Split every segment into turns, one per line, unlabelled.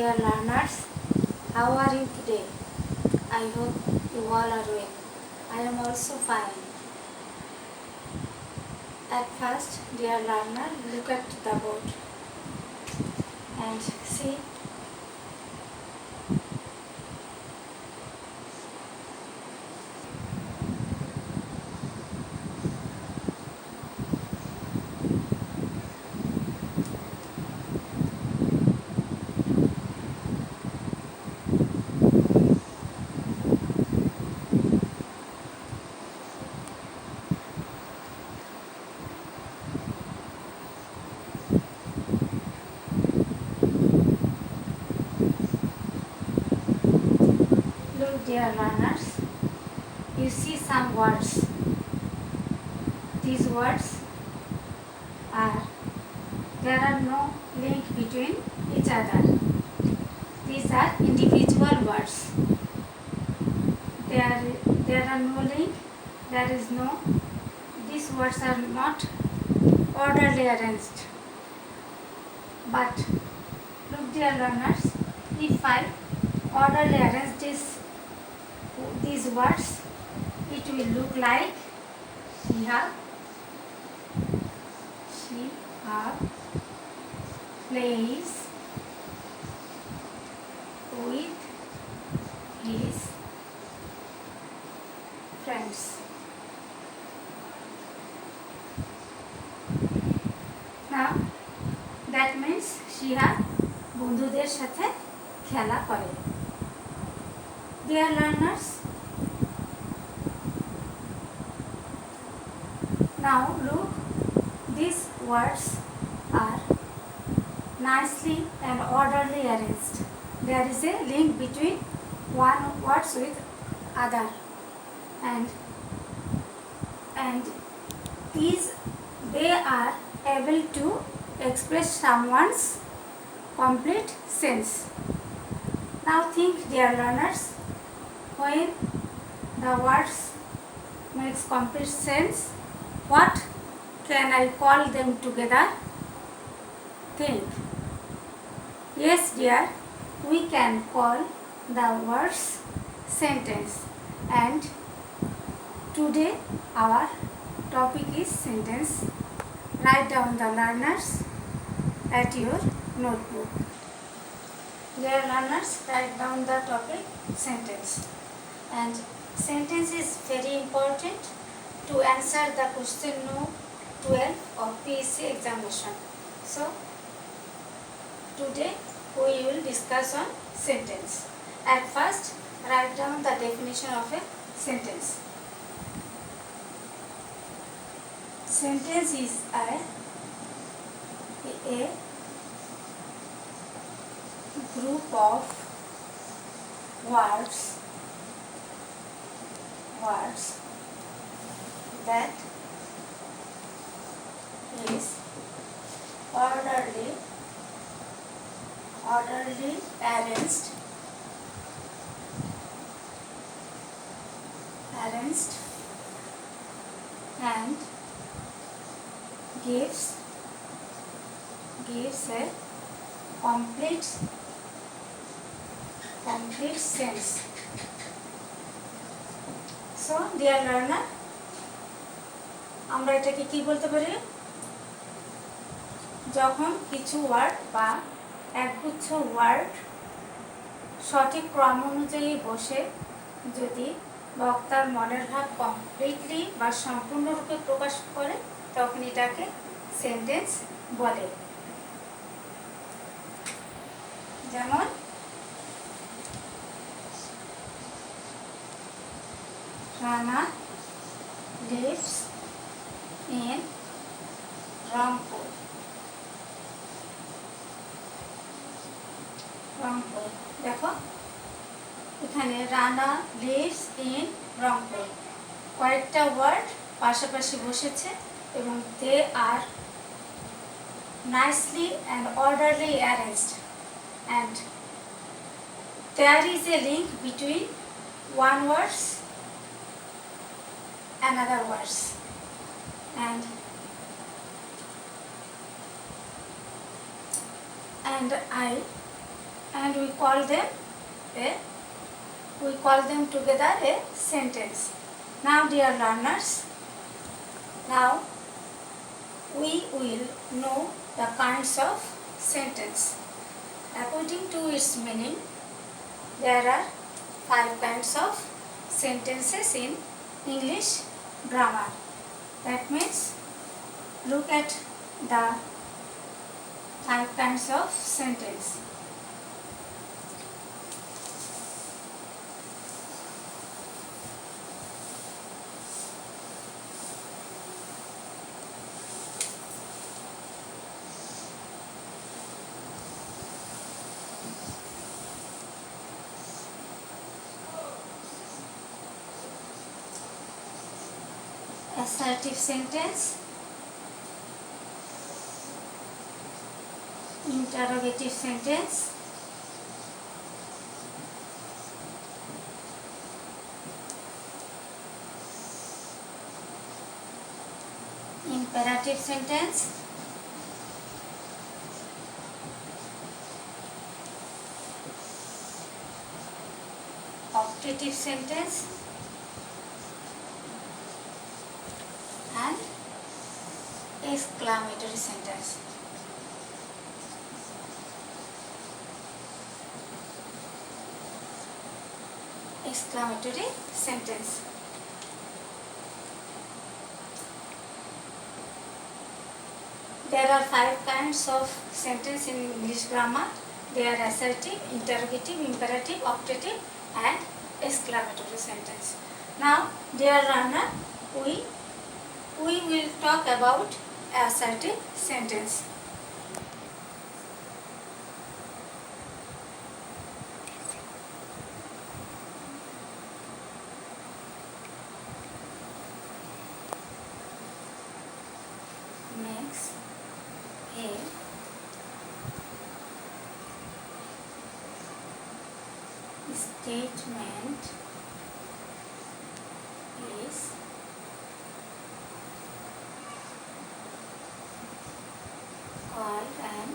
dear learners, how are you today? I hope you all are well. I am also fine. At first, dear learner, look at the board and see. Look, dear learners, you see some words. These words there are no link between each other. These are individual words. There are no link, there is no, these words are not orderly arranged. But look, dear learners, if I orderly arrange these words, it will look like she have plays with his friends. Now that means she have বন্ধুদের সাথে খেলা করে. Dear learners, now look, these words are nicely and orderly arranged. There is a link between one words with other, and they are able to express someone's complete sense. Now think, dear learners, when the words makes complete sense, what can I call them together? Think. Yes, dear, we can call the words sentence, and today our topic is sentence. Write down the learners at your notebook. Dear learners, write down the topic sentence, and sentence is very important to answer the question no 12 of PSC examination. So today we will discuss on sentence. At first, write down the definition of a sentence. Sentence is a group of words that is orderly arranged and gives a complete sense. So dear learner, আমরা এটাকে কি বলতে পারি? যখন কিছু word বা একগুচ্ছ word সঠিক ক্রম অনুযায়ী বসে যদি বক্তার মনের ভাব কমপ্লিটলি বা সম্পূর্ণরূপে প্রকাশ করে, তখন এটাকে সেন্টেন্স বলে. যেমন Rana lives in Rangpur. দেখো এখানে রানা লিভস ইন রংপুর কয়েকটা ওয়ার্ড পাশাপাশি বসেছে এবং দে আর nicely and orderly arranged, and there is a link between one words another words, and and we call them together a sentence. Now dear learners, now we will know the kinds of sentence. According to its meaning, there are 5 kinds of sentences in English grammar. That means look at the 5 kinds of sentence. Assertive sentence, interrogative sentence, imperative sentence, optative sentence, and exclamatory sentence. Exclamatory sentence. There are 5 kinds of sentence in English grammar. They are assertive, interrogative, imperative, optative, and exclamatory sentence. Now, dear learner, we will talk about assertive sentence. Next, a statement is called an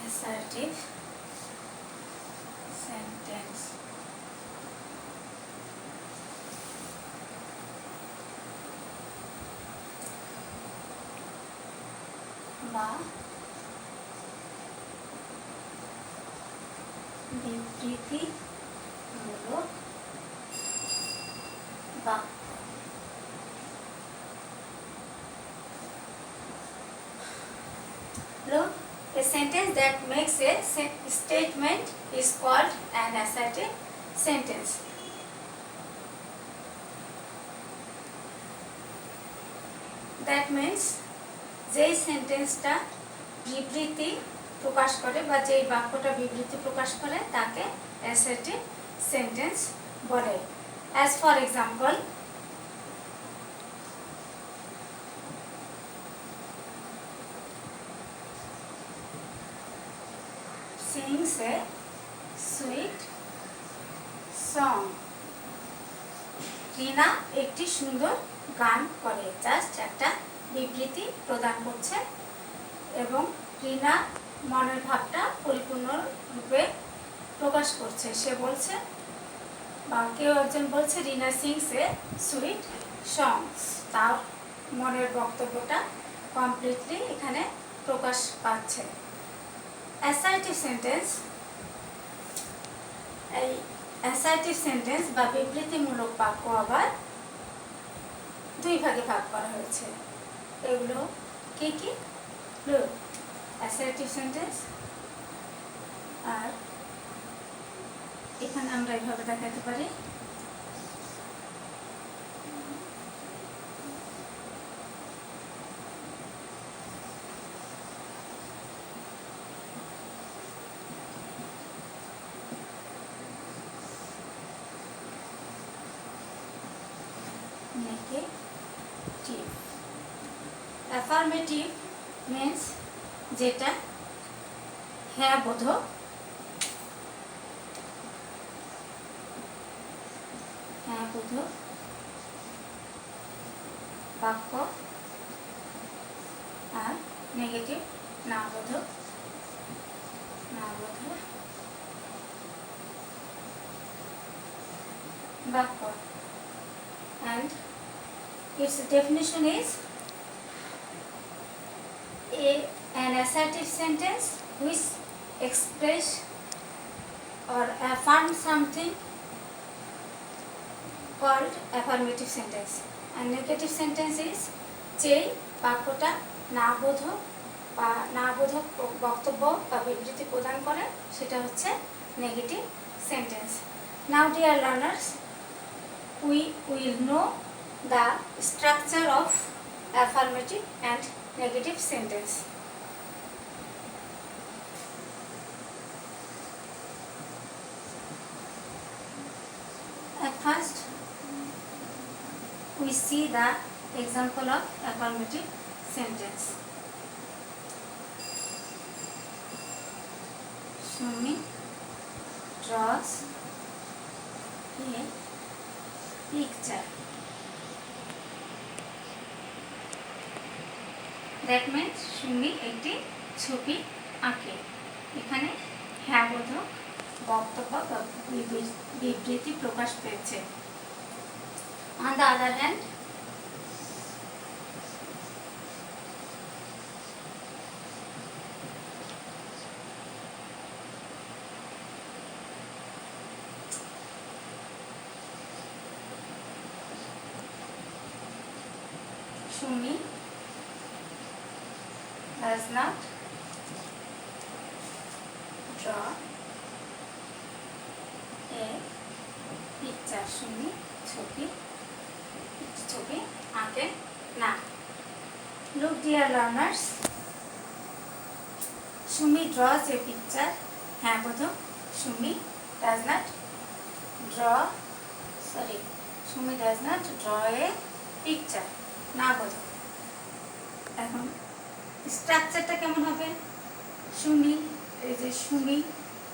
assertive sentence. বা বিবৃতিমূলক বাক্য। Look, a sentence that makes a statement is called an assertive sentence. That means যেই সেন্টেন্সটা বিবৃতি প্রকাশ করে বা যেই বাক্যটা বিবৃতি প্রকাশ করে তাকে অ্যাসার্টিভ সেন্টেন্স বলে। As for example, sings a sweet song. রিনা একটি সুন্দর গান করে। জাস্ট একটা বিবৃতি প্রদান করছে এবং রিনা মনের ভাবটা পরিপূর্ণরূপে প্রকাশ করছে। সে বলছে বা কেউ একজন বলছে রিনা সিংস এ সুইট সংস, তার মনের বক্তব্যটা কমপ্লিটলি এখানে প্রকাশ পাচ্ছে। অ্যাসার্টিভ সেন্টেন্স, এই অ্যাসার্টিভ সেন্টেন্স বা বিবৃতিমূলক বাক্য আবার 2 ভাগে ভাগ করা হয়েছে। এগুলো কি কি? Look, assertive sentence, আর এখানে আমরা এইভাবে দেখাতে পারি negative. Affirmative means যেটা হ্যাঁ বোধক, হ্যাঁ বোধক বাক্য, আর নেগেটিভ নাবোধক বাক্য, and its definition is an assertive sentence which express or affirm something called affirmative sentence, and negative sentence is যেই বাক্যটা না বোধক বক্তব্য বা বিবৃতি প্রদান করে সেটা হচ্ছে negative sentence. Now dear learners, we will know the structure of affirmative and negative sentence. At first, we see the example of affirmative sentence. Shumi draws a picture. That means Shumi একটি ছবি আঁকে। এখানে হ্যাঁ বোধক বক্তব্য বা বিবৃতি প্রকাশ পেয়েছে। On the other hand, Shumi does not draw a picture. Shumi ছবি আঁকে না। Look dear learners, Shumi draws a picture. হ্যাঁ বোধক Shumi does not draw a picture. না বোধক। এখন স্ট্রাকচারটা কেমন হবে? Shumi, এই যে Shumi,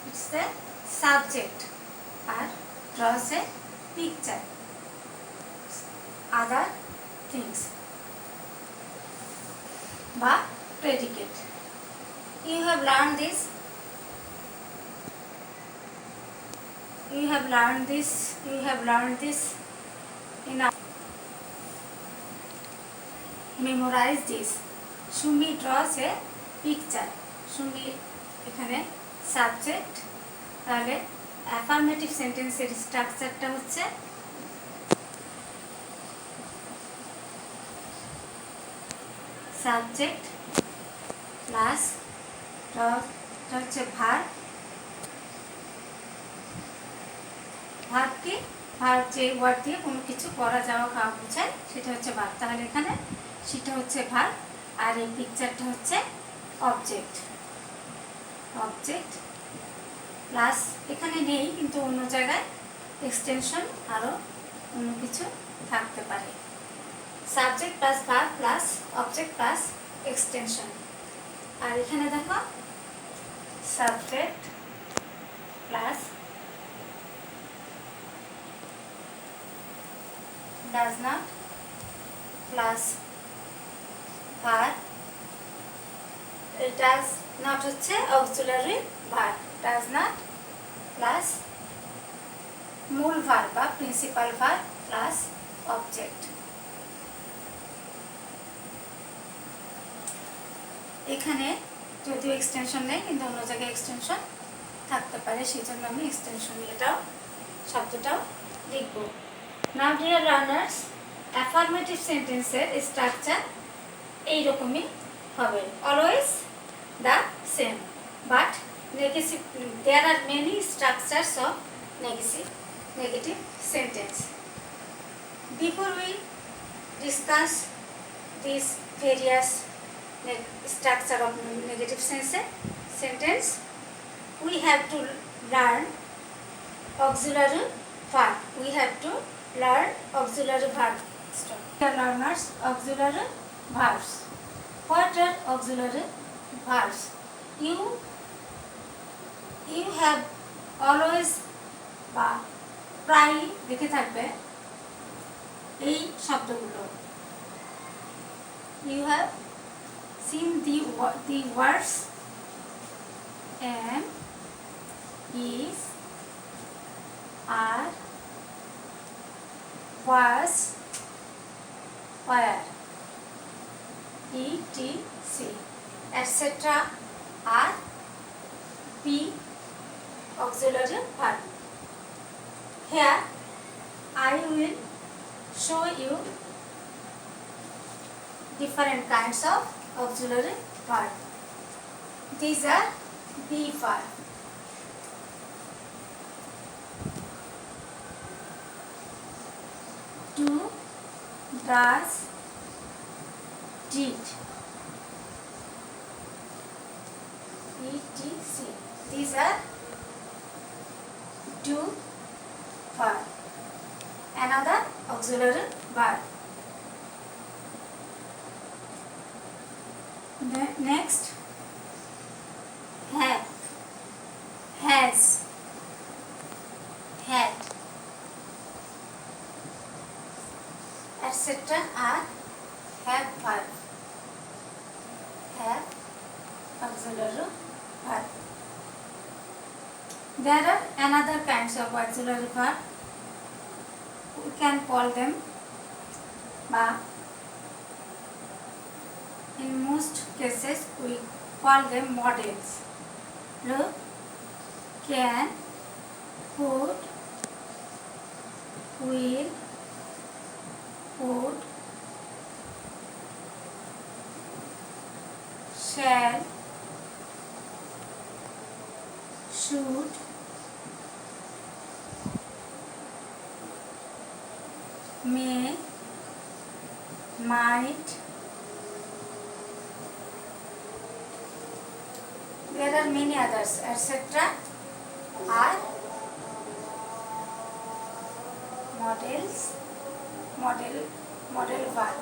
it's the subject, আর draws a picture, other things বা predicate. You have learned this in a memorize this. Shumi draws a picture. Shumi এখানে সাবজেক্ট, তাহলে অ্যাফার্মেটিভ সেন্টেন্সের স্ট্রাকচারটা হচ্ছে সাবজেক্ট প্লাস হচ্ছে ভার্ব কি ভার্ব, যে ওয়ার্ড দিয়ে কোনো কিছু করা যাওয়া খাওয়া বোঝায় সেটা হচ্ছে ভার্ব। তাহলে এখানে সেটা হচ্ছে ভার্ব, আর এই পিকচারটা হচ্ছে অবজেক্ট প্লাস এখানে নেই কিন্তু অন্য জায়গায় এক্সটেনশন আরও অন্য কিছু থাকতে পারে। Subject plus verb plus object plus extension. আর এখানে দেখো subject plus does not plus verb, does not হচ্ছে auxiliary verb, does not plus মূল verb বা principal verb plus object। এখানে যদিও এক্সটেনশন নেই কিন্তু অন্য জায়গায় এক্সটেনশন থাকতে পারে, সেই জন্য আমি এক্সটেনশন এটাও শব্দটাও লিখব। Now dear learners, affirmative sentences structure এইরকমই হবে, always the same, but there are many structures of negative sentence. Before we discuss these various structure of negative sentence, we have to learn auxiliary verb. Dear learners, auxiliary verbs. What are auxiliary verbs? You have always বা প্রায় দেখে থাকবে এই শব্দগুলো। You have seen the words am, is, are, was, were, etc. etc. are be auxiliary verb. Here I will show you different kinds of auxiliary verb. These are be verb. Do, does, did, etc. These are do verb. Another auxiliary verb. Next, have, has, had, etc. are have verb. Have auxiliary verb. There are another kinds of auxiliary verb. We can call them ba. In most cases, we call them models. Look, can, could, will, would, shall, should, may, might. There are many others, etc. are model verb.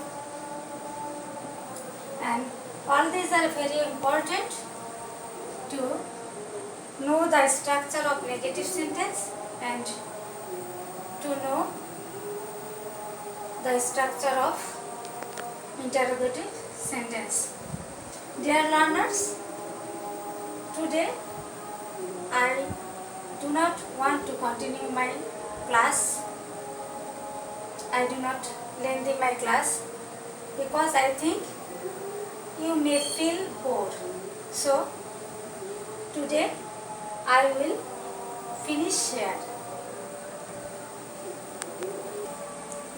And all these are very important to know the structure of negative sentence and to know the structure of interrogative sentence. Dear learners, today I do not want to continue my class. I do not lengthen my class because I think you may feel bored. So today I will finish here.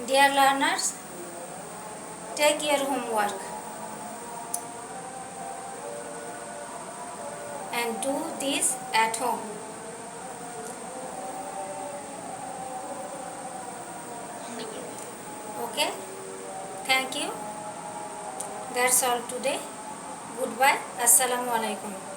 Dear learners, take your homework and do this at home. Okay? Thank you. That's all today. Goodbye. Assalamu alaikum.